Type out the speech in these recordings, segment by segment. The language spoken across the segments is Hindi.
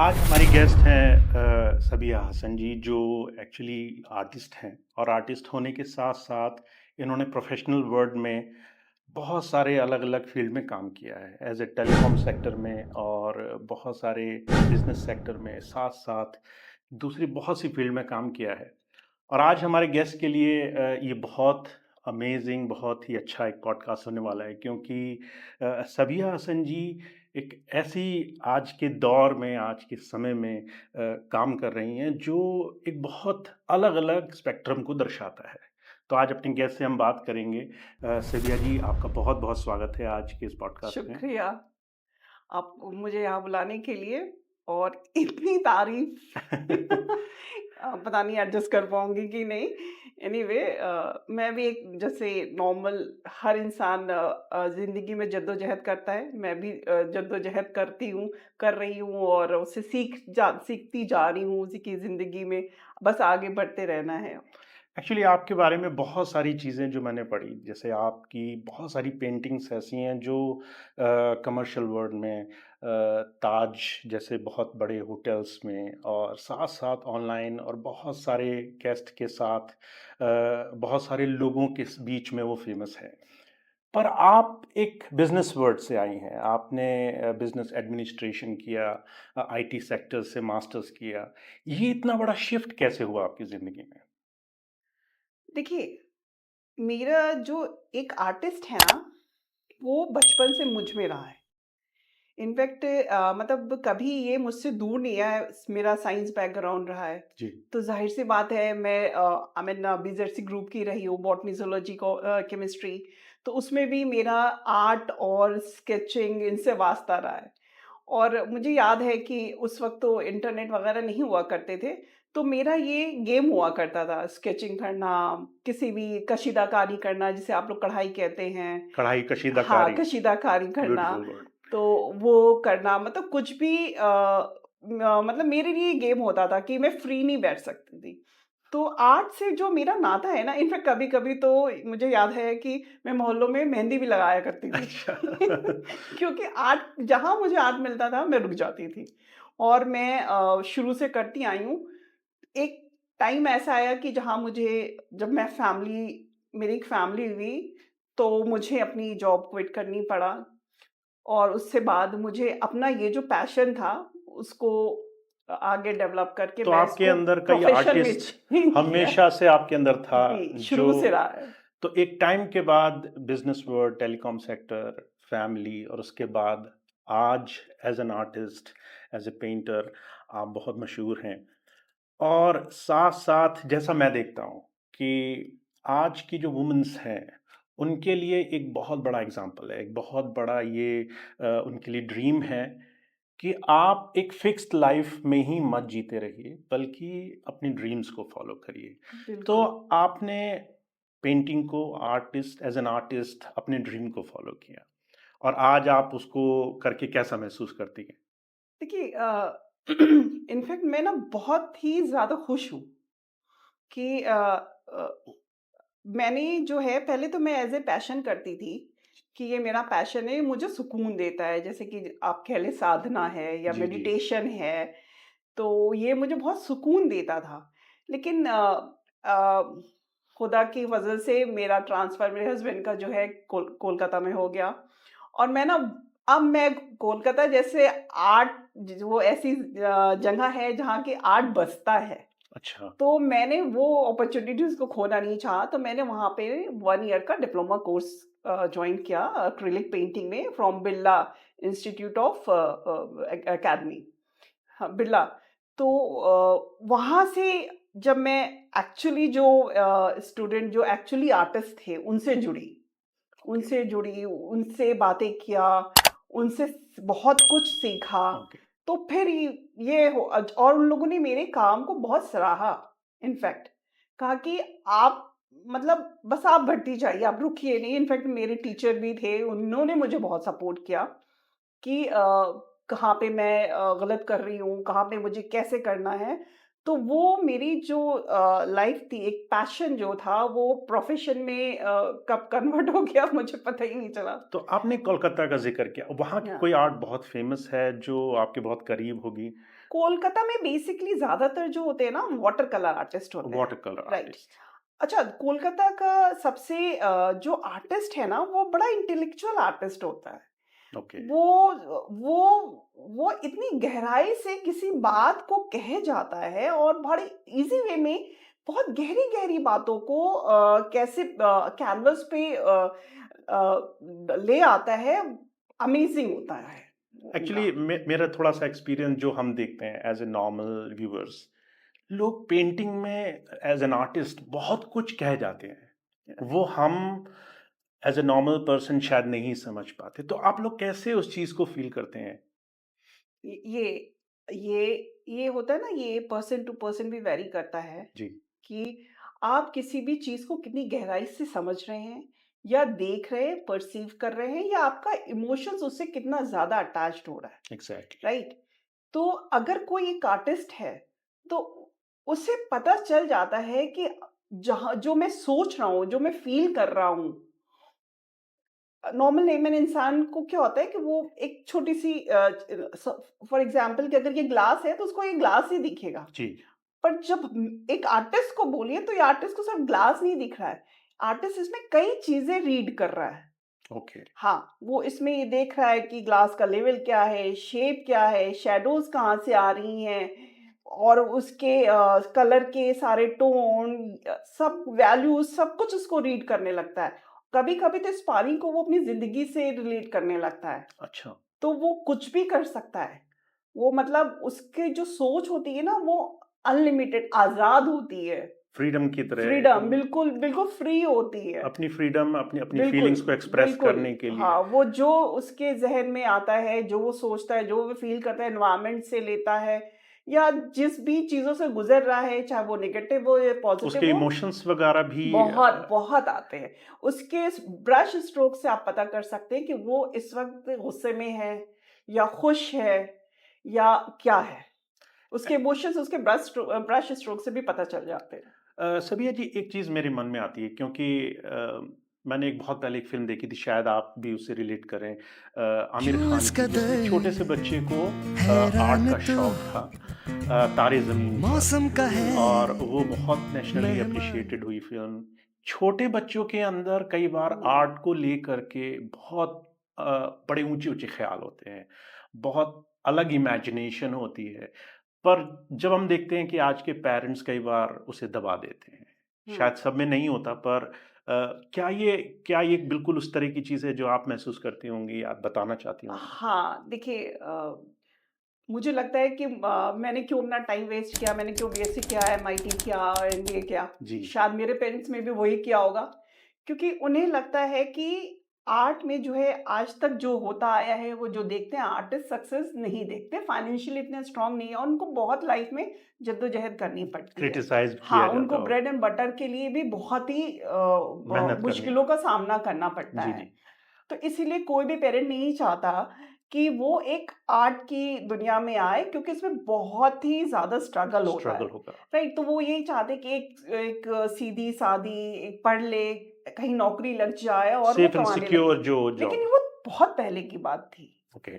आज हमारी गेस्ट हैं सबिया हसन जी जो एक्चुअली आर्टिस्ट हैं और आर्टिस्ट होने के साथ-साथ इन्होंने प्रोफ़ेशनल वर्ल्ड में बहुत सारे अलग-अलग फ़ील्ड में काम किया है। एज़ ए टेलीकॉम सेक्टर में और बहुत सारे बिज़नेस सेक्टर में, साथ-साथ दूसरी बहुत सी फ़ील्ड में काम किया है। और आज हमारे गेस्ट के लिए ये बहुत अमेज़िंग, बहुत ही अच्छा एक पॉडकास्ट होने वाला है क्योंकि सबिया हसन जी एक ऐसी आज के दौर में, आज के समय में काम कर रही हैं जो एक बहुत अलग-अलग स्पेक्ट्रम को दर्शाता है। तो आज अपने गेस्ट से हम बात करेंगे। सबिया जी आपका बहुत-बहुत स्वागत है आज के इस पॉडकास्ट में। शुक्रिया आप मुझे यहाँ बुलाने के लिए और इतनी तारीफ पता नहीं एडजस्ट कर पाऊंगी कि नहीं। एनीवे मैं भी एक जैसे नॉर्मल हर इंसान जिंदगी में जद्दोजहद करता है। मैं भी जद्दोजहद करती हूँ, कर रही हूँ और उससे सीखती जा रही हूँ उसी की जिंदगी में। बस आगे बढ़ते रहना है। एक्चुअली आपके बारे में बहुत सारी चीज़ें जो मैंने पढ़ी, जैसे आपकी बहुत सारी पेंटिंग्स ऐसी हैं जो कमर्शियल वर्ल्ड में ताज जैसे बहुत बड़े होटल्स में और साथ-साथ ऑनलाइन और बहुत सारे गेस्ट के साथ बहुत सारे लोगों के बीच में वो फेमस है। पर आप एक बिज़नेस वर्ल्ड से आई हैं, आपने बिज़नेस एडमिनिस्ट्रेशन किया, आईटी सेक्टर से मास्टर्स किया। ये इतना बड़ा शिफ्ट कैसे हुआ आपकी ज़िंदगी में? देखिए, मेरा जो एक आर्टिस्ट है ना, वो बचपन से मुझ में रहा है। इनफैक्ट मतलब कभी ये मुझसे दूर नहीं है। मेरा साइंस बैकग्राउंड रहा है। जी। तो ज़ाहिर सी बात है मैं आई मीन बीजेडसी ग्रुप की रही हूँ, बॉटनी ज़ूलॉजी केमिस्ट्री। तो उसमें भी मेरा आर्ट और स्केचिंग इनसे वास्ता रहा है। और मुझे याद है कि उस वक़्त तो इंटरनेट वग़ैरह नहीं हुआ करते थे, तो मेरा ये गेम हुआ करता था, स्केचिंग करना, किसी भी कशीदाकारी करना जिसे आप लोग कढ़ाई कहते हैं। कढ़ाई हाँ, कशीदाकारी, कशीदाकारी करना। Beautiful word. तो वो करना मतलब कुछ भी मतलब मेरे लिए गेम होता था कि मैं फ्री नहीं बैठ सकती थी। तो आर्ट से जो मेरा नाता है ना, इनफैक्ट कभी-कभी तो मुझे याद है कि मैं मोहल्लों में मेहंदी भी लगाया करती थी। अच्छा। क्योंकि आर्ट जहाँ मुझे आर्ट मिलता था, मैं रुक जाती थी। और मैं शुरू से करती आई हूँ। एक टाइम ऐसा आया कि जहाँ मुझे जब मैं मेरी एक फैमिली हुई, तो मुझे अपनी जॉब क्विट करनी पड़ा। और उससे बाद मुझे अपना ये जो पैशन था, उसको आगे डेवलप करके तो मैं आपके इसको अंदर का ये प्रोफ़ेशन में आर्टिस्ट चेंज किया। हमेशा से आपके अंदर था जी, जो शुरू से रहा है। तो एक टाइम के बाद business world, telecom sector, family और उसके बाद आज as an artist, as a painter आप बहुत मशहूर हैं। और साथ-साथ जैसा मैं देखता हूँ कि आज की जो वुमेन्स हैं, उनके लिए एक बहुत बड़ा एग्ज़ाम्पल है, एक बहुत बड़ा ये उनके लिए ड्रीम है कि आप एक फ़िक्स्ड लाइफ़ में ही मत जीते रहिए, बल्कि अपनी ड्रीम्स को फ़ॉलो करिए। तो बिल्कुल। आपने पेंटिंग को एज़ एन आर्टिस्ट अपने ड्रीम को फ़ॉलो किया और आज आप उसको करके कैसा महसूस करती हैं? देखिए इनफैक्ट मैं ना बहुत ही ज़्यादा खुश हूँ कि मैंने जो है पहले तो मैं एज़ ए पैशन करती थी कि ये मेरा पैशन है, मुझे सुकून देता है। जैसे कि आप कह लें साधना है या जी, जी। मेडिटेशन है, तो ये मुझे बहुत सुकून देता था। लेकिन अ, खुदा की फ़ज़ल से मेरा ट्रांसफ़र मेरे हस्बैंड का जो है कोलकाता में हो गया। और मैं ना अब मैं कोलकाता जैसे आर्ट ज वो ऐसी जगह है जहाँ की आर्ट बसता है। अच्छा। तो मैंने वो अपॉर्च्युनिटीज़ को खोना नहीं चाहा, तो मैंने वहाँ पे 1 ईयर का डिप्लोमा कोर्स जॉइन किया एक्रिलिक पेंटिंग में from Birla institute of academy. हाँ, बिरला। तो वहाँ से जब मैं एक्चुअली जो स्टूडेंट जो एक्चुअली आर्टिस्ट थे, ओके, उनसे बातें किया, उनसे बहुत कुछ सीखा। ओके। तो फिर ये और उन लोगों ने मेरे काम को बहुत सराहा। इनफैक्ट कहा कि आप मतलब बस आप बढ़ती जाइए, आप रुकिए नहीं। इनफैक्ट मेरे टीचर भी थे, उन्होंने मुझे बहुत सपोर्ट किया कि कहाँ पे मैं गलत कर रही हूँ, कहाँ पे मुझे कैसे करना है। तो वो मेरी जो लाइफ़ थी, एक पैशन जो था, वो प्रोफ़ेशन में कब कन्वर्ट हो गया मुझे पता ही नहीं चला। तो आपने कोलकाता का ज़िक्र किया, वहाँ की या कोई आर्ट बहुत फ़ेमस है जो आपके बहुत करीब होगी? कोलकाता में बेसिकली ज़्यादातर जो होते हैं ना वाटर कलर आर्टिस्ट होते हैं, वाटर कलर राइट। आर्टिस्ट। अच्छा, कोलकाता का सबसे जो आर्टिस्ट है ना वो बड़ा इंटेलेक्चुअल आर्टिस्ट होता है। ओके। वो वो वो इतनी गहराई से किसी बात को कहे जाता है और बड़ी इजी वे में बहुत गहरी गहरी बातों को कैसे कैनवस पे ले आता है। अमेजिंग होता है उनका। एक्चुअली मेरा थोड़ा-सा एक्सपीरियंस जो हम देखते हैं एज़ अ नॉर्मल व्यूअर्स, लोग पेंटिंग में एज़ एन आर्टिस्ट बहुत कुछ कह जाते हैं। वो हम एज़ अ नॉर्मल पर्सन शायद नहीं समझ पाते। तो आप लोग कैसे उस चीज़ को फ़ील करते हैं? ये ये ये ये होता है ना, ये पर्सन टू पर्सन भी वैरी करता है जी, कि आप किसी भी चीज़ को कितनी गहराई से समझ रहे हैं या देख रहे हैं, पर्सीव कर रहे हैं या आपका इमोशंस उससे कितना ज़्यादा अटैच्ड हो रहा है, एग्ज़ैक्टली। राइट? तो अगर कोई एक आर्टिस्ट है, तो उसे पता चल जाता है कि जहाँ जो मैं सोच रहा हूँ, जो मैं फ़ील कर रहा हूँ, नॉर्मल लेमन इंसान को क्या होता है कि वो एक छोटी-सी फॉर एग्ज़ाम्पल कि अगर ये ग्लास है, तो उसको ये ग्लास ही दिखेगा। जी, पर जब एक आर्टिस्ट को बोलिए तो ये आर्टिस्ट को सिर्फ ग्लास नहीं दिख रहा है। आर्टिस्ट इसमें कई चीज़ें रीड कर रहा है। ओके। हाँ, वो इसमें ये देख रहा है कि ग्लास का लेवल क्या है, शेप क्या है, शैडोज़ कहाँ से आ रही हैं और उसके कलर के सारे टोन सब वैल्यूज़ सब कुछ उसको रीड करने लगता है। कभी-कभी तो इस पानी को वो अपनी ज़िंदगी से रिलेट करने लगता है। अच्छा, तो वो कुछ भी कर सकता है। वो मतलब उसकी जो सोच होती है ना वो अनलिमिटेड आज़ाद होती है। फ्रीडम की तरह फ्रीडम बिल्कुल, बिल्कुल फ्री होती है। अपनी फ्रीडम, अपनी अपनी बिल्कुल, फीलिंग्स को एक्सप्रेस बिल्कुल। करने के लिए। हाँ, वो जो उसके ज़हन में आता है, जो वो सोचता है, जो वो फ़ील करता है एनवायरनमेंट से लेता है या जिस भी चीज़ों से गुज़र रहा है, चाहे वो नेगेटिव हो या उसके पॉज़िटिव हो, इमोशंस वगैरह भी बहुत, बहुत आते हैं। उसके स ब्रश स्ट्रोक से आप पता कर सकते हैं कि वो इस वक़्त गुस्से में है या खुश है या क्या है। उसके इमोशंस उसके ब्रश स्ट्रोक से भी पता चल जाते हैं। सबिया जी, एक चीज़ मेरे मन में आती है क्योंकि मैंने एक बहुत पहले एक फ़िल्म देखी थी, शायद आप भी उससे रिलेट करें। आमिर क्यों खान इस की, जिसमें छोटे से कदर बच्चे को आर्ट हैरान का तो शौक था, तारे ज़मीन पर। मौसम का है और वो बहुत नेशनली मेहमान। एप्रिशिएटेड हुई फ़िल्म। छोटे बच्चों के अंदर कई बार हुँ। आर्ट को लेकर के बहुत अ, बड़े ऊँचे-ऊँचे ख़्याल होते हैं, बहुत अलग इमेजिनेशन होती है। पर जब हम देखते हैं कि आज के पेरेंट्स कई बार उसे दबा देते हैं, हुँ। शायद सब में नहीं होता, पर क्या ये बिल्कुल उस तरह की चीज़ है जो आप महसूस करती होंगी या बताना चाहती होंगी? हाँ, देखिए मुझे लगता है कि मैंने क्यों अपना टाइम वेस्ट किया, मैंने क्यों बीएससी किया, एमआईटी किया, एमबीए किया। जी, शायद मेरे पेरेंट्स ने भी वही किया होगा, क्योंकि उन्हें लगता है कि आर्ट में जो है आज तक जो होता आया है, वो जो देखते हैं आर्टिस्ट सक्सेस नहीं देखते, फाइनेंशियली इतने स्ट्रॉन्ग नहीं है और उनको बहुत लाइफ में जद्दोजहद करनी पड़ती है। क्रिटिसाइज़ हाँ, किया जाता उनको हो, ब्रेड एंड बटर के लिए भी बहुत ही मेहनत करनी। मुश्किलों का सामना करना पड़ता जी, है। जी, तो इसीलिए कोई भी पेरेंट नहीं चाहता कि वो एक आर्ट की दुनिया में आए क्योंकि इसमें बहुत ही ज़्यादा स्ट्रगल होता है, स्ट्रगल होगा। राइट? तो वो यही चाहते कि एक एक सीधी-सादी एक पढ़ ले, कहीं नौकरी लग जाए और वो सेफ एंड कमाने लगे। सिक्योर जो लेकिन जॉब। वो बहुत पहले की बात थी। ओके।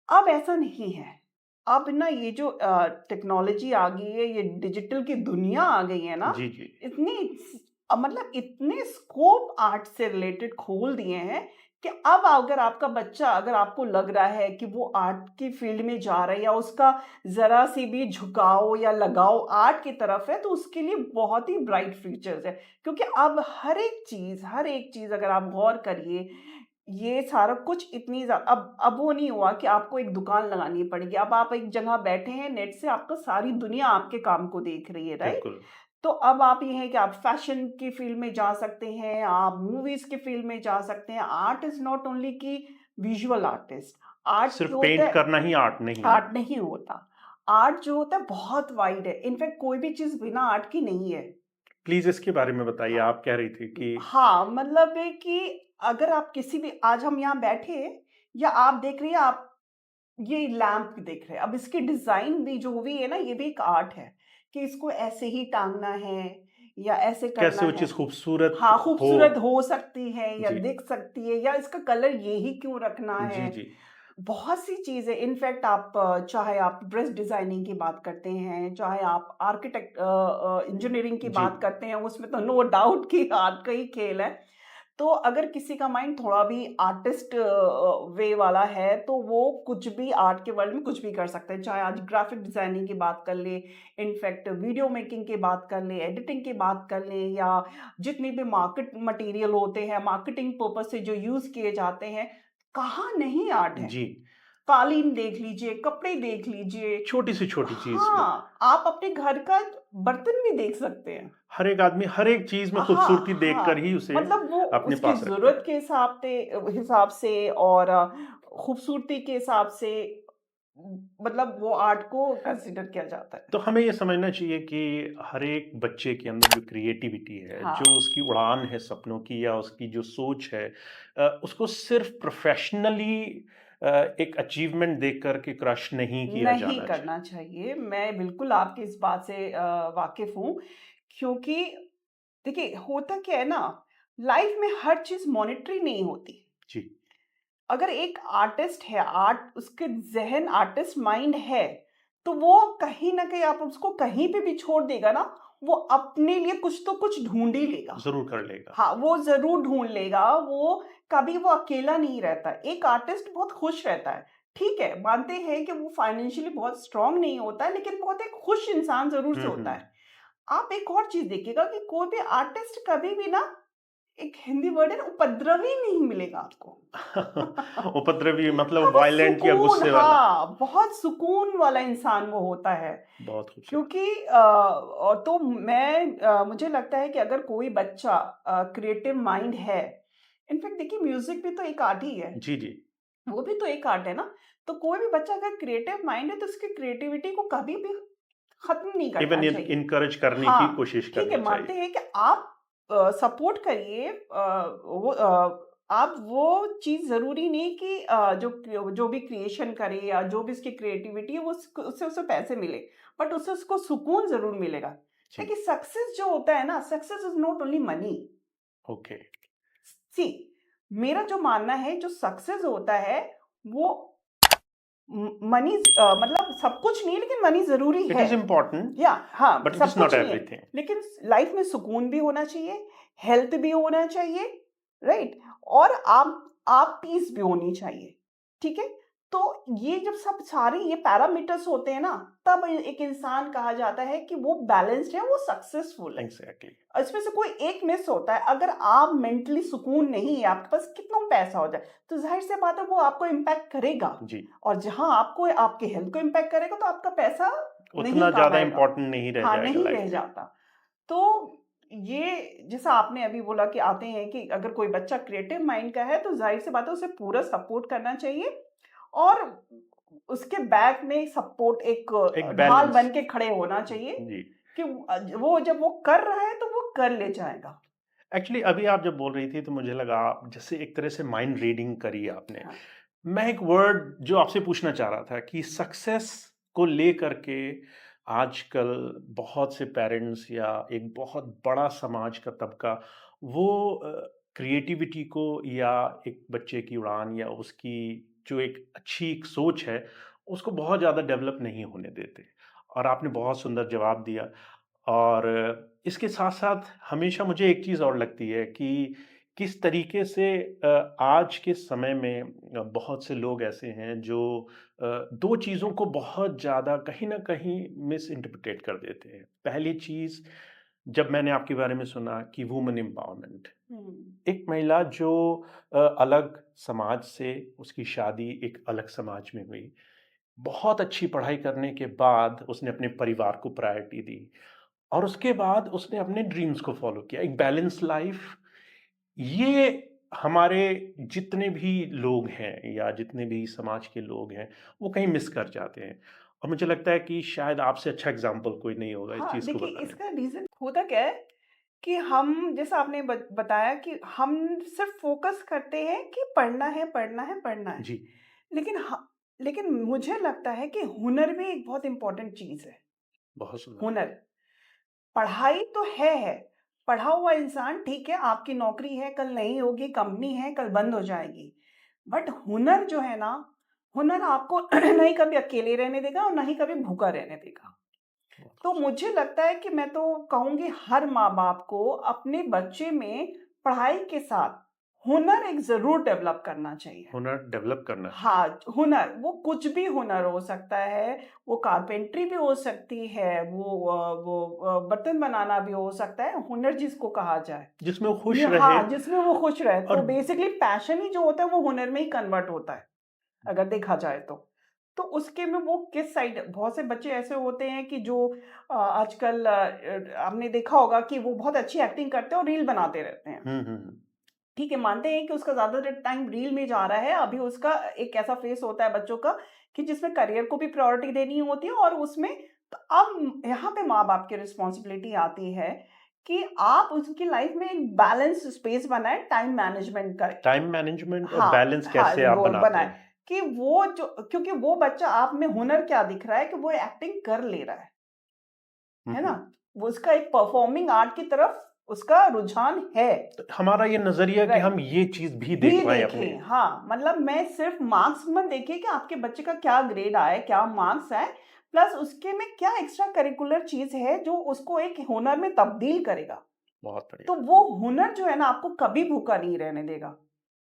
अब ऐसा नहीं है। अब ना ये जो टेक्नोलॉजी आ गई है, ये डिजिटल की दुनिया आ गई है ना, जी, जी। इतनी मतलब इतने स्कोप आर्ट से रिलेटेड खोल दिए हैं कि अब अगर आपका बच्चा अगर आपको लग रहा है कि वो आर्ट की फील्ड में जा रहा है या उसका ज़रा-सी भी झुकाव या लगाव आर्ट की तरफ है, तो उसके लिए बहुत ही ब्राइट फ्यूचर्स है। क्योंकि अब हर एक चीज़ अगर आप गौर करिए ये सारा कुछ इतनी अब वो नहीं हुआ कि आपको एक दुकान लगानी पड़ेगी। अब आप एक जगह बैठे हैं, नेट से आपको सारी दुनिया आपके काम को देख रही है, राइट? बिल्कुल। तो अब आप ये है कि आप फैशन की फ़ील्ड में जा सकते हैं, आप मूवीज़ की फ़ील्ड में जा सकते हैं। आर्ट इज़ नॉट ओनली कि विजुअल आर्टिस्ट, आर्ट सिर्फ़ जो होता पेंट है करना ही आर्ट नहीं है। आर्ट नहीं होता। आर्ट जो होता है बहुत वाइड है। इनफैक्ट कोई भी चीज़ बिना आर्ट की नहीं है। प्लीज़ इसके बारे में बताइए, हाँ। आप कह रही थी कि हाँ, मतलब है कि अगर आप किसी भी आज हम यहाँ बैठे हैं या आप देख रही हैं आप ये लैंप देख रहे हैं। अब इसकी डिज़ाइन भी जो हुई है ना, ये भी एक आर्ट है कि इसको ऐसे ही टाँगना है या ऐसे करना कैसे वो है। चीज़ खूबसूरत हाँ, हो। खूबसूरत हो सकती है या जी। दिख सकती है या इसका कलर ये ही क्यों रखना जी, है। जी। बहुत सी चीज़ें इनफैक्ट आप चाहे आप ड्रेस डिज़ाइनिंग की बात करते हैं, चाहे आप इंजीनियरिंग की जी, बात करते हैं, उसमें तो नो डाउट कि आर्ट का ही खेल है। तो अगर किसी का माइंड थोड़ा भी आर्टिस्ट वे वाला है, तो वो कुछ भी आर्ट के वर्ल्ड में कुछ भी कर सकते हैं। चाहे आज ग्राफ़िक डिज़ाइनिंग की बात कर लें, इनफैक्ट वीडियो मेकिंग की बात कर लें, एडिटिंग की बात कर लें या जितने भी मार्केट मटीरियल होते हैं, मार्केटिंग पर्पज़ से जो यूज़ किए जाते हैं, कहाँ नहीं आर्ट है। जी। कालीन देख लीजिए, कपड़े देख लीजिए। छोटी से छोटी चीज़ में हाँ, आप अपने घर का बर्तन भी देख सकते हैं। हर एक आदमी हर एक चीज़ में हाँ, खूबसूरती देखकर हाँ, ही उसे मतलब वो अपने उसकी पास रखता ज़रूरत है। के हिसाब से और खूबसूरती के हिसाब से मतलब वो आर्ट को कंसीडर किया जाता है। तो हमें ये समझना चाहिए कि हर एक बच्चे के अंदर जो क्रिएटिविटी है, हाँ, जो उसकी उड़ान है सपनों की या उसकी जो सोच है उसको सिर्फ़ प्रोफ़ेशनली एक अचीवमेंट देख कर के क्रश नहीं किया नहीं जाना करना चाहिए। चाहिए। मैं बिल्कुल आपकी इस बात से वाकिफ़ हूँ क्योंकि देखिए होता क्या है ना, लाइफ़ में हर चीज़ मॉनेटरी नहीं होती। जी, अगर एक आर्टिस्ट है, आर्ट उसके ज़हन आर्टिस्ट माइंड है, तो वो कहीं न कहीं आप उसको कहीं पे भी छोड़ देगा ना, वो अपने लिए कुछ तो कुछ ढूँढ ही लेगा। ज़रूर कर लेगा। हाँ, वो ज़रूर ढूँढ लेगा, वो कभी वो अकेला नहीं रहता। एक आर्टिस्ट बहुत खुश रहता है, ठीक है, मानते हैं कि वो फाइनेंशियली बहुत स्ट्रॉन्ग नहीं होता है, लेकिन बहुत एक खुश इंसान ज़रूर से हुँ, होता हुँ। है। आप एक और चीज़ देखिएगा कि कोई भी आर्टिस्ट कभी भी ना एक हिंदी वर्ड है ना उपद्रवी नहीं मिलेगा आपको। उपद्रवी हाँ, मतलब वो वायलेंट या सुकून गुस्से वाला। हाँ, बहुत सुकून वाला इंसान वो होता है। बहुत खूबसूरत। क्योंकि तो मुझे लगता है कि अगर कोई बच्चा क्रिएटिव माइंड है, इनफैक्ट देखिए म्यूज़िक भी तो एक आर्ट ही है, जी, जी। वो भी तो एक आर्ट है ना। तो कोई भी बच्चा अगर क्रिएटिव माइंड है तो उसकी क्रिएटिविटी को कभी भी खत्म नहीं करना इवन चाहिए। इनकरेज करने की हाँ, कोशिश ठीक है, करनी मानते चाहिए। हैं कि आप सपोर्ट करिए आप वो चीज़ ज़रूरी नहीं कि जो भी क्रिएशन करे या जो भी उसकी क्रिएटिविटी है वो उससे उसे पैसे मिले, बट उससे उसको सुकून ज़रूर मिलेगा। जी, देखिए सक्सेस जो होता है ना, success is not only money. Okay. See मेरा जो मानना है जो सक्सेस होता है वो मनी मतलब सब कुछ नहीं है लेकिन मनी ज़रूरी इट है। इज़ इम्पोर्टेंट या हाँ, बट इट सब इज़ नॉट कुछ नहीं है, एवरीथिंग। लेकिन लाइफ में सुकून भी होना चाहिए, हेल्थ भी होना चाहिए, राइट? और आप पीस भी होनी चाहिए, ठीक है? तो ये जब सब सारे ये पैरामीटर्स होते हैं ना, तब एक इंसान कहा जाता है कि वो बैलेंस्ड है, वो सक्सेसफुल है। एग्ज़ैक्टली। इसमें से कोई एक मिस होता है, अगर आप मेंटली सुकून नहीं है, आपके पास कितना पैसा हो जाए, तो ज़ाहिर-सी बात है वो आपको इम्पैक्ट करेगा जी, और जहाँ आपको आपके हेल्थ को इम्पैक्ट करेगा तो आपका पैसा नहीं उतना काम ज़्यादा आएगा। इम्पोर्टेंट नहीं रह हाँ, जाएगा नहीं रह लाइफ़ में। जाता। तो ये जैसा आपने अभी बोला कि आते हैं कि अगर कोई बच्चा क्रिएटिव माइंड का है तो ज़ाहिर-सी बात है उसे पूरा सपोर्ट करना चाहिए और उसके बैक में सपोर्ट एक एक ढाल बैलेंस। बन के खड़े होना चाहिए जी। कि वो जब वो कर रहा है तो वो कर ले जाएगा। एक्चुअली अभी आप जब बोल रही थी तो मुझे लगा जैसे एक तरह से माइंड रीडिंग करी आपने। हाँ। मैं एक वर्ड जो आपसे पूछना चाह रहा था कि सक्सेस को लेकर के आजकल बहुत से पेरेंट्स या एक बहुत बड़ा समाज का तबका वो क्रिएटिविटी को या एक बच्चे की उड़ान या उसकी जो एक अच्छी एक सोच है उसको बहुत ज़्यादा डेवलप नहीं होने देते और आपने बहुत सुंदर जवाब दिया और इसके साथ-साथ हमेशा मुझे एक चीज़ और लगती है कि किस तरीके से आज के समय में बहुत से लोग ऐसे हैं जो 2 चीज़ों को बहुत ज़्यादा कहीं न कहीं मिस इंटरप्रेट कर देते हैं। पहली चीज़ जब मैंने आपके बारे में सुना कि वुमेन एम्पावरमेंट, हुँ। एक महिला जो अलग समाज से उसकी शादी एक अलग समाज में हुई। बहुत अच्छी पढ़ाई करने के बाद उसने अपने परिवार को प्रायोरिटी दी। और उसके बाद उसने अपने ड्रीम्स को फ़ॉलो किया। एक बैलेंस लाइफ़ ये हमारे जितने भी लोग हैं या जितने भी समाज के लोग हैं, वो कहीं मिस कर जाते हैं। और मुझे लगता है कि शायद आपसे अच्छा एग्ज़ाम्पल कोई नहीं होगा इस हाँ, चीज़ को देखिए बताने में। इसका रीज़न होता क्या है कि हम जैसा आपने बताया कि हम सिर्फ़ फ़ोकस करते हैं कि पढ़ना है, पढ़ना है, पढ़ना है। जी, लेकिन लेकिन मुझे लगता है कि हुनर भी एक बहुत इम्पोर्टेंट चीज़ है। बहुत सुंदर। हुनर, पढ़ाई तो है। पढ़ा हुआ इंसान ठीक है, आपकी नौकरी है, कल नहीं होगी, कंपनी है, कल बंद हो जाएगी। बट हुनर जो है ना, हुनर आपको ना ही कभी अकेले रहने देगा और ना ही कभी भूखा रहने देगा। तो मुझे लगता है कि मैं तो कहूँगी हर माँ-बाप को अपने बच्चे में पढ़ाई के साथ हुनर एक ज़रूर डेवलप करना चाहिए। हुनर डेवलप करना। हाँ, हुनर, वो कुछ भी हुनर हो सकता है, वो कारपेंटरी भी हो सकती है, बर्तन बनाना भी हो सकता है, हुनर जिसको कहा जाए। जिसमें वो खुश ये रहे हाँ, जिसमें वो खुश रहे, और तो बेसिकली पैशन ही जो होता है वो हुनर में ही कन्वर्ट होता है, अगर देखा जाए तो। तो उसके में वो किस साइड बहुत से बच्चे ऐसे होते हैं कि जो आजकल आपने देखा होगा कि वो बहुत अच्छी एक्टिंग करते हैं और रील बनाते रहते हैं। हुँ, हुँ, हुँ। ठीक है, मानते हैं कि उसका ज़्यादातर टाइम रील में जा रहा है, अभी उसका एक ऐसा फ़ेज़ होता है बच्चों का कि जिसमें करियर को भी प्रायोरिटी देनी होती है और उसमें तो अब यहाँ पे माँ-बाप की रिस्पॉन्सिबिलिटी आती है कि आप उसकी लाइफ़ में एक बैलेंस स्पेस बनाएँ, टाइम मैनेजमेंट करें। टाइम मैनेजमेंट और हाँ, बैलेंस हाँ, कैसे आप रोल बनाते बनाएँ हैं? कि वो जो क्योंकि वो बच्चा आप में हुनर क्या दिख रहा है कि वो एक्टिंग कर ले रहा हुँ, है ना? हुँ। वो उसका एक परफ़ॉर्मिंग आर्ट की तरफ उसका रुझान है। तो हमारा ये नज़रिया कि हम राइट। ये चीज़ भी भी देख पाएँ अपने। देखें, हाँ, मतलब मैं सिर्फ़ मार्क्स मत देखिए कि आपके बच्चे का क्या ग्रेड आया है, क्या मार्क्स आए, प्लस उसके में क्या एक्स्ट्रा करिकुलर चीज़ है जो उसको एक हुनर में तब्दील करेगा। बहुत बढ़िया। तो वो हुनर जो है ना आपको कभी भूखा नहीं रहने देगा।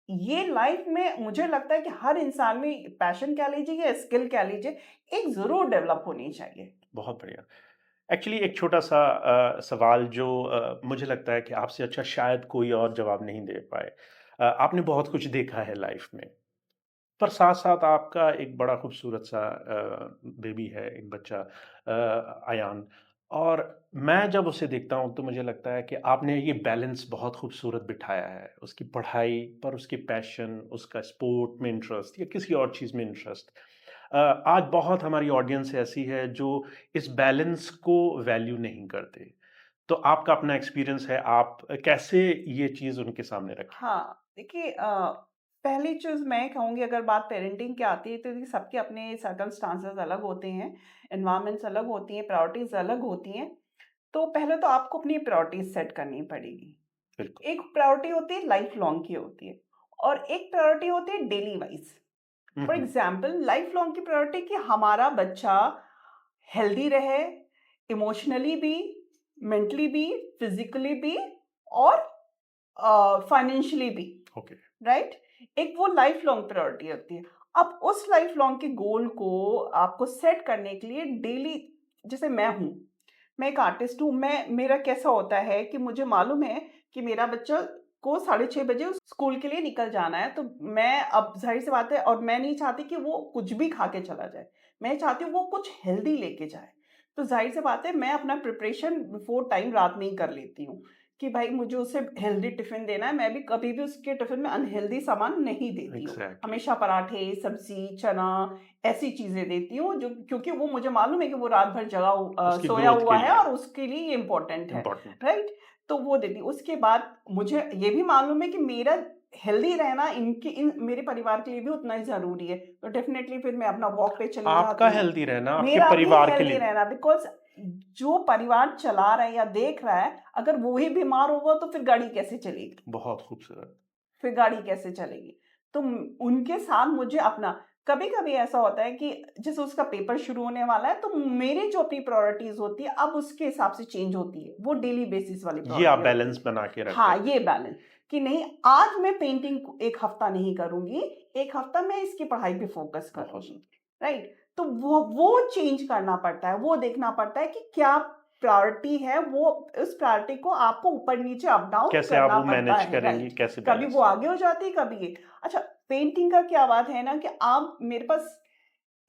ये लाइफ़ में मुझे लगता है कि हर इंसान में पैशन कह लीजिए या स्किल कह लीजिए, एक ज़रूर डेवलप होनी चाहिए। बहुत बढ़िया। एक्चुअली एक छोटा-सा सवाल जो मुझे लगता है कि आपसे अच्छा शायद कोई और जवाब नहीं दे पाए। आपने बहुत कुछ देखा है लाइफ़ में, पर साथ-साथ आपका एक बड़ा खूबसूरत-सा बेबी है, एक बच्चा अयान और मैं जब उसे देखता हूँ तो मुझे लगता है कि आपने ये बैलेंस बहुत खूबसूरत बिठाया है। उसकी पढ़ाई पर उसकी पैशन, उसका स्पोर्ट में इंटरेस्ट या किसी और चीज़ में इंटरेस्ट। आज बहुत हमारी ऑडियंस ऐसी है जो इस बैलेंस को वैल्यू नहीं करते। तो आपका अपना एक्सपीरियंस है, आप कैसे ये चीज़ उनके सामने रखें? हाँ, देखिए पहली चीज़ मैं कहूँगी अगर बात पेरेंटिंग की आती है तो देखिए सबके अपने सर्कमस्टांसेस अलग होते हैं, एनवायरनमेंट्स अलग होती हैं, प्रायोरिटीज़ अलग होती हैं। तो पहले तो आपको अपनी प्रायोरिटीज़ सेट करनी पड़ेगी। बिल्कुल। एक प्रायोरिटी होती है लाइफ लॉन्ग की होती है और एक प्रायोरिटी होती है daily wise. Hmm, for hmm. Example life long की प्रायोरिटी कि हमारा बच्चा हेल्दी रहे, इमोशनली भी, मेंटली भी, फिज़िकली भी और फाइनेंशियली भी। ओके। राइट? एक वो लाइफ लॉन्ग प्रायोरिटी होती है। अब उस लाइफ लॉन्ग के गोल को आपको सेट करने के लिए डेली जैसे मैं एक आर्टिस्ट हूँ, मेरा कैसा होता है कि मुझे मालूम है कि मेरा बच्चा को 6:30 बजे उस स्कूल के लिए निकल जाना है, तो मैं अब ज़ाहिर-सी बात है और मैं नहीं चाहती कि वो कुछ भी खा के चला जाए। मैं चाहती हूँ वो कुछ हेल्दी लेके जाए। तो ज़ाहिर-सी बात है मैं अपना प्रिपरेशन बिफ़ोर टाइम रात में ही कर लेती हूँ। कि भाई मुझे उसे हेल्दी टिफ़िन देना है, मैं भी कभी भी उसके टिफ़िन में अनहेल्दी सामान नहीं देती हूँ। एग्ज़ैक्टली। हमेशा पराठे, सब्ज़ी, चना ऐसी चीज़ें देती हूँ जो क्योंकि वो मुझे मालूम है कि वो रात भर उसकी सोया ग्रोथ हुआ के है लिए और उसके लिए ये इम्पोर्टेंट है, इम्पोर्टेंट है। राइट? तो वो देती हूँ। उसके बाद मुझे ये भी मालूम है कि मेरा हेल्दी रहना इनके इन मेरे परिवार के लिए भी उतना ही ज़रूरी है। तो डेफ़िनेटली फिर मैं अपना वॉक पे चली आपका जाती हूँ। हेल्दी रहना आपके मेरा भी परिवार के हेल्दी लिए रहना बिकॉज़ जो परिवार चला रहा है या देख रहा है, अगर वो ही बीमार होगा तो फिर गाड़ी कैसे चलेगी? बहुत खूबसूरत। फिर गाड़ी कैसे चलेगी? तो उनके साथ मुझे अपना कभी-कभी ऐसा होता है कि जैसे उसका पेपर शुरू होने वाला है, तो मेरी जो अपनी प्रायोरिटीज़ होती है, अब उसके हिसाब से चेंज होती है। वो डेली बेसिस वाली ये आप प्रायोरिटी होती बैलेंस है। बना के रख हाँ, लेते ये हैं। बैलेंस कि नहीं आज मैं पेंटिंग 1 हफ्ता नहीं करूँगी, 1 हफ्ता मैं इसकी पढ़ाई पे फ़ोकस बहुत करूँगी, सुंदर। राइट? तो वो चेंज करना पड़ता है, वो देखना पड़ता है कि क्या प्रायोरिटी है, वो उस प्रायोरिटी को आपको ऊपर-नीचे, अप-डाउन कैसे आप करना वो पड़ता मैनेज है, करेंगी, राइट? कैसे कभी वो बैलेंस आगे हो जाती है, कभी ये। अच्छा, पेंटिंग का क्या बात है ना कि आप मेरे पास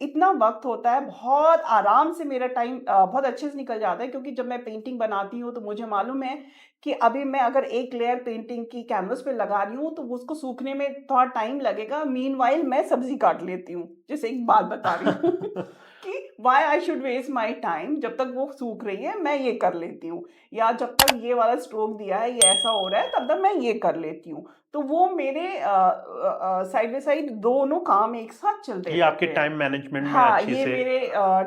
इतना वक़्त होता है, बहुत आराम से मेरा टाइम बहुत अच्छे से निकल जाता है क्योंकि जब मैं पेंटिंग बनाती हूँ, तो मुझे मालूम है कि अभी मैं अगर एक लेयर पेंटिंग की कैनवस पे लगा रही हूँ, तो वो उसको सूखने में थोड़ा टाइम लगेगा। मीनव्हाइल मैं सब्ज़ी काट लेती हूँ। जैसे एक बात बता रही हूँ कि why I should waste my time जब तक वो सूख रही है, मैं ये कर लेती हूँ। या जब तक ये वाला स्ट्रोक दिया है, ये ऐसा हो रहा है, तब तक मैं ये कर लेती हूँ। तो वो मेरे साइड बाय साइड दोनों काम एक साथ चलते ये आपके रहते हैं। टाइम मैनेजमेंट में हाँ, अच्छे ये से मेरे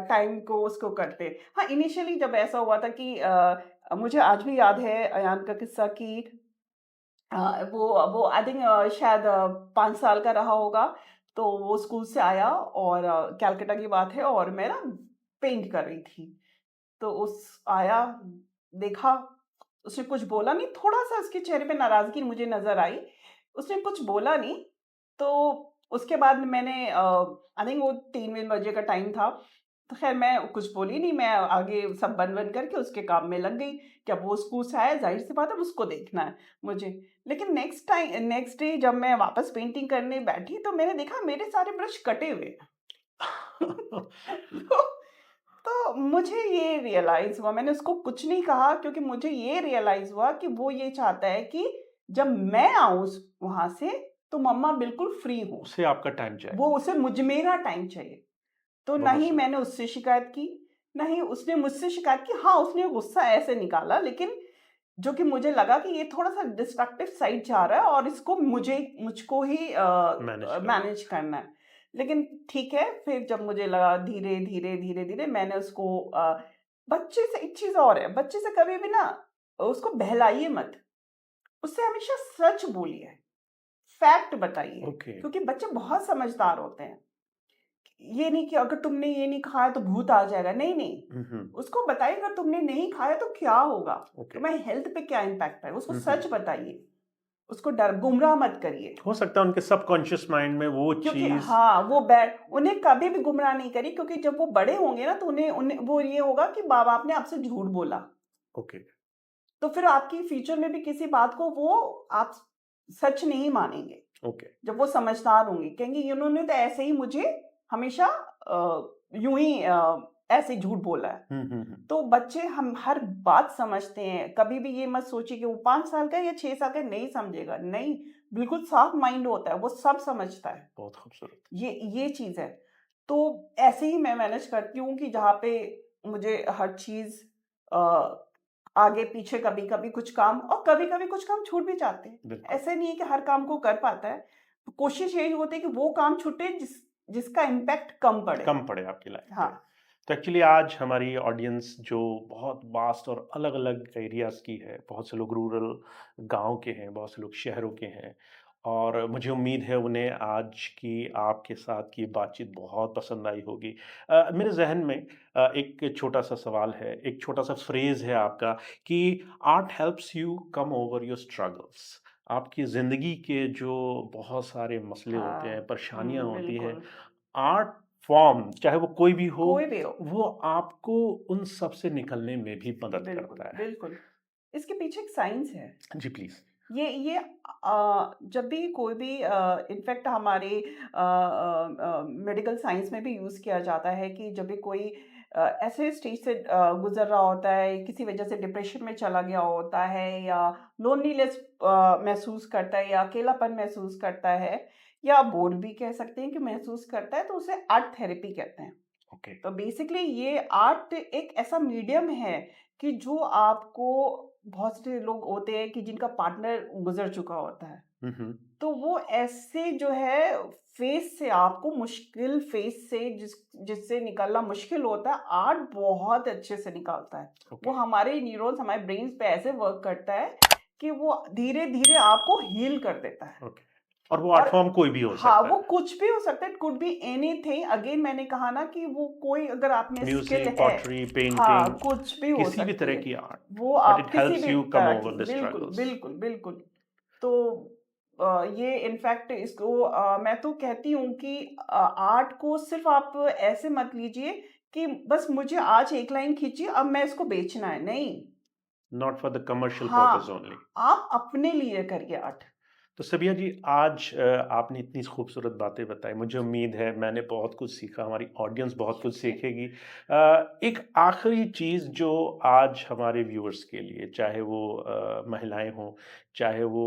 टाइम को उसको करते हाँ, इनिशियली जब ऐसा हुआ था कि मुझे आज भी याद है अयान का किस्सा कि वो आई थिंक शायद 5 साल का रहा होगा। तो वो स्कूल से आया और कलकत्ता की बात है और मैं ना पेंट कर रही थी। तो उस आया, देखा, उसने कुछ बोला नहीं, थोड़ा-सा उसके चेहरे पे नाराज़गी मुझे नज़र आई। उसने कुछ बोला नहीं, तो उसके बाद मैंने आई थिंक वो 3 बजे का टाइम था। तो ख़ैर मैं कुछ बोली नहीं, मैं आगे सब बन-बन करके उसके काम में लग गई कि अब वो स्कूल से आया, ज़ाहिर-सी बात है उसको देखना है मुझे। लेकिन नेक्स्ट डे जब मैं वापस पेंटिंग करने बैठी तो मैंने देखा मेरे सारे ब्रश कटे हुए हैं। तो तो मुझे ये रियलाइज़ हुआ, मैंने उसको कुछ नहीं कहा क्योंकि मुझे ये रियलाइज़ हुआ कि वो ये चाहता है कि जब मैं आऊँ उस वहाँ से तो मम्मा बिल्कुल फ्री हो। उसे आपका टाइम वो चाहिए। उसे मेरा टाइम चाहिए। तो ना बहुत ही सही। मैंने उससे शिकायत की, ना ही उसने मुझसे शिकायत की। हाँ, उसने गुस्सा ऐसे निकाला लेकिन जो कि मुझे लगा कि ये थोड़ा-सा डिस्ट्रक्टिव साइड जा रहा है और इसको मुझको ही मैनेज करना। मैनेज करना है। लेकिन ठीक है, फिर जब मुझे लगा धीरे-धीरे मैंने उसको बच्चे से एक चीज़ और है, बच्चे से कभी भी ना उसको बहलाइए मत, उससे हमेशा सच बोलिए, फैक्ट बताइए, ओके। क्योंकि बच्चे बहुत समझदार होते हैं। ये नहीं कि अगर तुमने ये नहीं खाया तो भूत आ जाएगा, नहीं। हुँ, हुँ। उसको बताइए अगर तुमने नहीं खाया तो क्या होगा? ओके। तुम्हारी हेल्थ पे क्या इम्पैक्ट है? उसको हुँ, हुँ। सच बताइए, उसको डर गुमराह मत करिए। हो सकता है उनके सबकॉन्शियस माइंड में वो क्योंकि चीज़। हाँ, वो बैड उन्हें कभी भी गुमराह नहीं करिए क्योंकि जब वो बड़े होंगे ना तो उन्हें उन्हें वो ये होगा कि माँ-बाप ने आपसे झूठ बोला। ओके, तो फिर आपकी फ्यूचर में भी किसी बात को वो आप सच नहीं मानेंगे। ओके। जब वो समझदार होंगे, कहेंगे इन्होंने तो ऐसे ही मुझे हमेशा यूँ ही ऐसे झूठ बोला है। हुँ, हुँ, हुँ। तो बच्चे हम हर बात समझते हैं, कभी भी ये मत सोचिए कि वो 5 साल का है या 6 साल का है, नहीं समझेगा, नहीं, बिल्कुल साफ माइंड होता है, वो सब समझता है। बहुत खूबसूरत। ये चीज़ है। तो ऐसे ही मैं मैनेज करती हूँ कि जहाँ पे मुझे हर चीज़ अ, आगे-पीछे कभी-कभी कुछ काम और कभी-कभी कुछ काम छूट भी जाते हैं। बिल्कुल। ऐसा नहीं है कि हर काम को कर पाता है। कोशिश यही होती है कि वो काम छूटे जिसका इम्पैक्ट कम पड़े। कम पड़े आपकी लाइफ पे। हाँ। तो एक्चुअली आज हमारी ऑडियंस जो बहुत वास्ट और अलग-अलग एरियाज़ की है, बहुत से लोग रूरल गाँव के हैं, बहुत से लोग शहरों के हैं और मुझे उम्मीद है उन्हें आज की आपके साथ की बातचीत बहुत पसंद आई होगी। मेरे ज़हन में एक छोटा-सा सवाल है, एक छोटा-सा फ्रेज़ है आपका कि art helps you come over your struggles. आपकी ज़िंदगी के जो बहुत सारे मसले होते हैं, हाँ। परेशानियाँ होती हैं, बिल्कुल। आर्ट फॉर्म चाहे वो कोई भी हो, कोई भी हो। वो आपको उन सब से निकलने में भी मदद बिल्कुल, करता है। बिल्कुल। इसके पीछे एक साइंस है। जी, प्लीज़। ये जब भी कोई भी इनफैक्ट हमारे मेडिकल साइंस में भी यूज़ किया जाता है कि जब भी कोई ऐसे स्टेज से गुज़र रहा होता है, किसी वजह से डिप्रेशन में चला गया होता है या लोनलीनेस महसूस करता है या अकेलापन महसूस करता है या बोर्ड भी कह सकते हैं कि महसूस करता है, तो उसे आर्ट थेरेपी कहते हैं। ओके। तो बेसिकली ये आर्ट एक ऐसा मीडियम है कि जो आपको बहुत से लोग होते हैं कि जिनका पार्टनर गुजर चुका होता है हुँ, हुँ। तो वो ऐसे जो है फेस से आपको मुश्किल फेस से जिससे निकलना मुश्किल होता है आर्ट बहुत अच्छे से निकालता है। ओके, वो हमारे न्यूरॉन्स हमारे ब्रेन पे ऐसे वर्क करता है कि वो धीरे धीरे आपको हील कर देता है। ओके। और वो आर्ट और फॉर्म कोई भी हो हाँ, सकता वो है। कुछ भी हो सकता है, it could be anything. Again मैंने कहा ना कि वो कोई अगर आप में स्किल म्यूज़िक, है, पॉटरी, हाँ, पेंटिंग, कुछ भी हो किसी भी सकती तरह है। की आर्ट, वो बट आप इट किसी हेल्प्स भी यू कम तरह की ओवर द बिल्कुल, स्ट्रगल्स। बिल्कुल, बिल्कुल। तो ये इनफैक्ट इसको मैं तो कहती हूँ कि आर्ट को सिर्फ़ आप ऐसे मत लीजिए कि बस मुझे आज एक लाइन खींची, अब मैं इसको बेचना है, नहीं। Not for the commercial purpose हाँ, ओनली। आप अपने लिए करिए आर्ट। तो सबिया जी आज आपने इतनी खूबसूरत बातें बताई मुझे उम्मीद है मैंने बहुत कुछ सीखा हमारी ऑडियंस बहुत कुछ शुक्रिया। सीखेगी। एक आखिरी चीज़ जो आज हमारे व्यूअर्स के लिए चाहे वो महिलाएं हों चाहे वो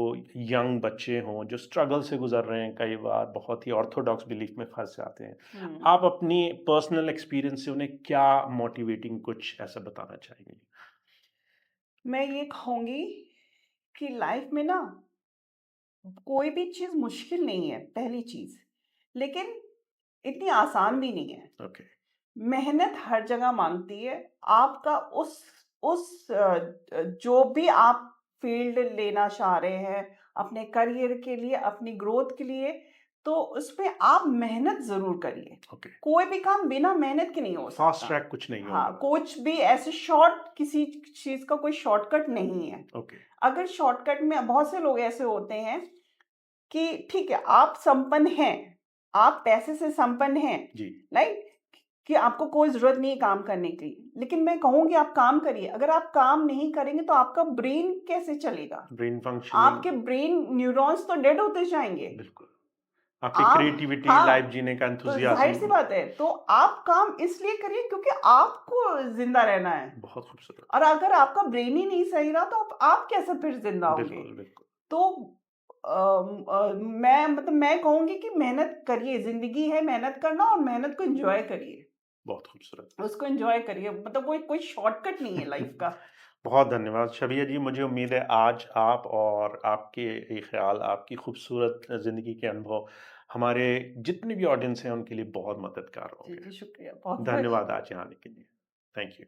यंग बच्चे हों जो स्ट्रगल से गुजर रहे हैं कई बार बहुत ही ऑर्थोडॉक्स बिलीफ में फंस जाते हैं हुँ। आप अपनी पर्सनल एक्सपीरियंस से उन्हें क्या मोटिवेटिंग कुछ ऐसा बताना चाहेंगे। मैं ये कहूँगी कि लाइफ़ में ना कोई भी चीज़ मुश्किल नहीं है, पहली चीज़। लेकिन इतनी आसान भी नहीं है। ओके। मेहनत हर जगह माँगती है। आपका जो भी आप फ़ील्ड लेना चाह रहे हैं, अपने करियर के लिए, अपनी ग्रोथ के लिए, तो उसमें आप मेहनत ज़रूर करिए। ओके। कोई भी काम बिना मेहनत के नहीं हो फास्ट सकता। ट्रैक कुछ नहीं हाँ, होगा। कुछ भी ऐसे किसी चीज़ का कोई शॉर्टकट नहीं है। ओके। अगर शॉर्टकट में बहुत से लोग ऐसे होते हैं कि ठीक है, आप संपन्न हैं, आप पैसे से संपन्न हैं, जी। राइट? कि आपको कोई ज़रूरत नहीं है काम करने की। लेकिन मैं कहूँगी आप काम करिए। अगर आप काम नहीं करेंगे तो आपका ब्रेन कैसे चलेगा? ब्रेन आपके फंक्शनिंग ब्रेन न्यूरॉन्स तो डेड होते जाएँगे। बिल्कुल। आपकी आप क्रिएटिविटी, लाइफ हाँ, जीने का तो ज़ाहिर-सी एंथुसियाज़्म बात है। तो आप काम इसलिए करिए क्योंकि आपको ज़िंदा रहना है। बहुत खूबसूरत। और अगर आपका ब्रेन ही नहीं सही रहा तो आप कैसे फिर ज़िंदा होंगे? बिल्कुल, बिल्कुल। तो मैं कहूँगी कि मेहनत करिए, ज़िंदगी है मेहनत करना और मेहनत को एन्जॉय करिए। बहुत खूबसूरत। उसको एन्जॉय करिए मतलब कोई कोई शॉर्टकट नहीं है लाइफ़ का। बहुत धन्यवाद शबिया जी। मुझे उम्मीद है आज आप और आपके ये ख़्याल, आपकी खूबसूरत ज़िंदगी के अनुभव हमारे जितने भी ऑडियंस हैं उनके लिए बहुत मददगार जी, होंगे। जी, शुक्रिया। बहुत-बहुत धन्यवाद आज यहाँ आने के लिए। Thank you.